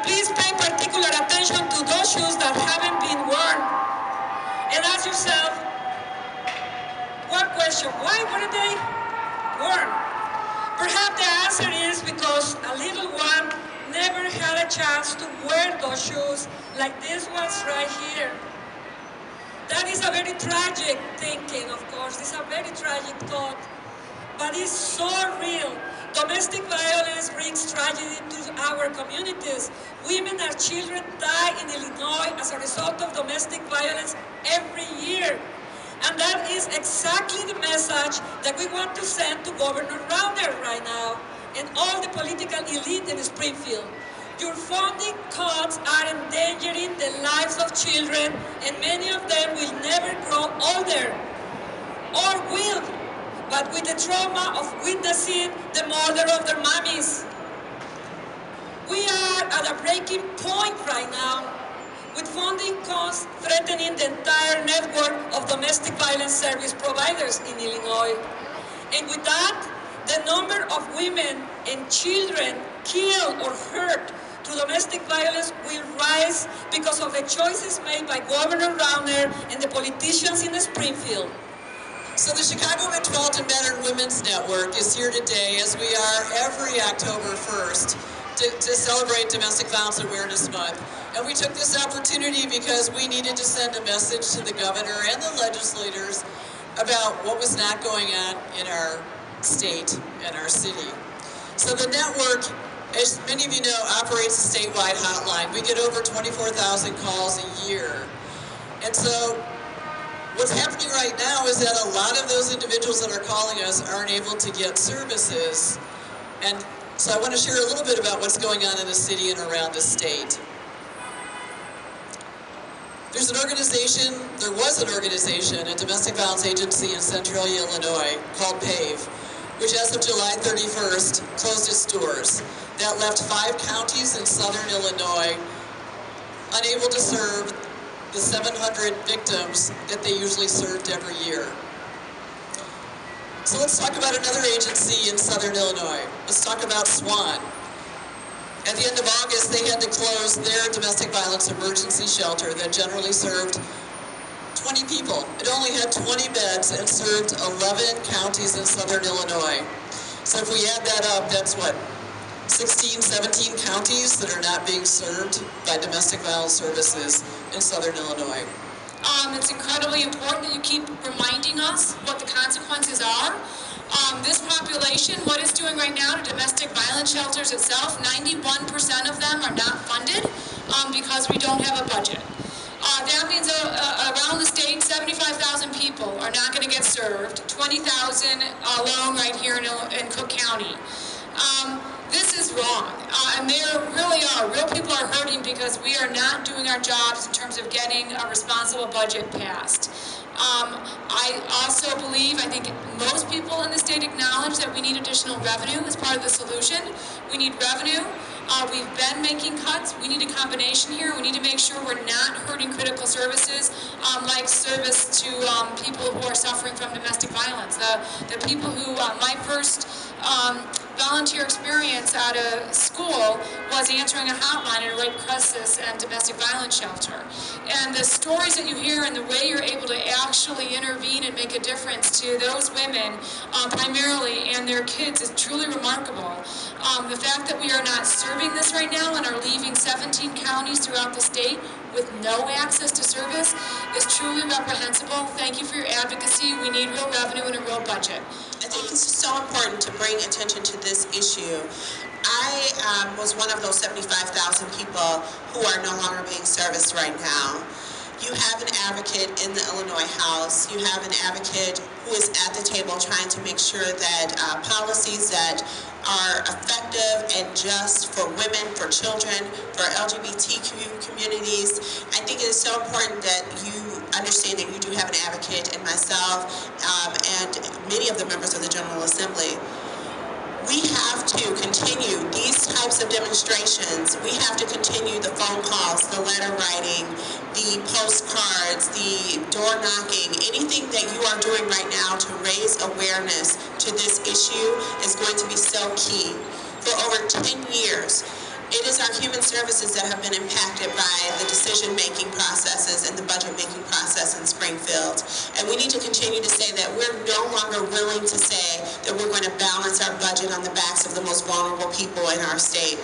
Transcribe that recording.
please pay particular attention to those shoes that haven't been worn. And ask yourself one question: why weren't they worn? Perhaps the answer is because a little one never had a chance to wear those shoes like these ones right here. That is a very tragic thinking, of course. It's a very tragic thought, but it's so real. Domestic violence brings tragedy to our communities. Women and children die in Illinois as a result of domestic violence every year. And that is exactly the message that we want to send to Governor Rauner right now and all the political elite in Springfield. Your funding cuts are endangering the lives of children, and many of them will never grow older, or will, but with the trauma of witnessing the murder of their mommies. We are at a breaking point right now, with funding cuts threatening the entire network of domestic violence service providers in Illinois. And with that, the number of women and children killed or hurt through domestic violence will rise because of the choices made by Governor Rauner and the politicians in Springfield. So the Chicago Metropolitan Battered Women's Network is here today, as we are every October 1st, to celebrate Domestic Violence Awareness Month. And we took this opportunity because we needed to send a message to the governor and the legislators about what was not going on in our state and our city. So the network, as many of you know, operates a statewide hotline. We get over 24,000 calls a year. And so what's happening right now is that a lot of those individuals that are calling us aren't able to get services. And so I want to share a little bit about what's going on in the city and around the state. There was an organization, a domestic violence agency in Centralia, Illinois, called PAVE, which as of July 31st closed its doors. That left 5 counties in southern Illinois unable to serve the 700 victims that they usually served every year. So let's talk about another agency in southern Illinois. Let's talk about SWAN. At the end of August, they had to close their domestic violence emergency shelter that generally served 20 people. It only had 20 beds and served 11 counties in southern Illinois. So if we add that up, that's what, 16, 17 counties that are not being served by domestic violence services in southern Illinois. It's incredibly important that you keep reminding us what the consequences are. This population, what it's doing right now to domestic violence shelters itself, 91% of them are not funded because we don't have a budget. That means around the state, 75,000 people are not going to get served, 20,000 alone right here in Cook County. This is wrong, and there really are. Real people are hurting because we are not doing our jobs in terms of getting a responsible budget passed. I also believe, I think most people in the state acknowledge that we need additional revenue as part of the solution. We need revenue. We've been making cuts. We need a combination here. We need to make sure we're not hurting critical services like service to people who are suffering from domestic violence. The people who, my first volunteer experience out of school was answering a hotline at a rape crisis and domestic violence shelter. And the stories that you hear and the way you're able to actually intervene and make a difference to those women primarily and their kids is truly remarkable. The fact that we are not serving this right now and are leaving 17 counties throughout the state with no access to service is truly reprehensible. Thank you for your advocacy. We need real revenue and a real budget. I think it's so important to bring attention to this issue. I was one of those 75,000 people who are no longer being serviced right now. You have an advocate in the Illinois House. You have an advocate who is at the table trying to make sure that policies that are effective and just for women, for children, for LGBTQ communities. I think it is so important that you understand that you do have an advocate, and myself and many of the members of the General Assembly. We have to continue these types of demonstrations. We have to continue the phone calls, the letter writing, the postcards, the door knocking. Anything that you are doing right now to raise awareness to this issue is going to be so key. For over 10 years, It is our human services that have been impacted by the decision-making processes and the budget-making process in Springfield. And we need to continue to say that we're no longer willing to say that we're going to balance our budget on the backs of the most vulnerable people in our state.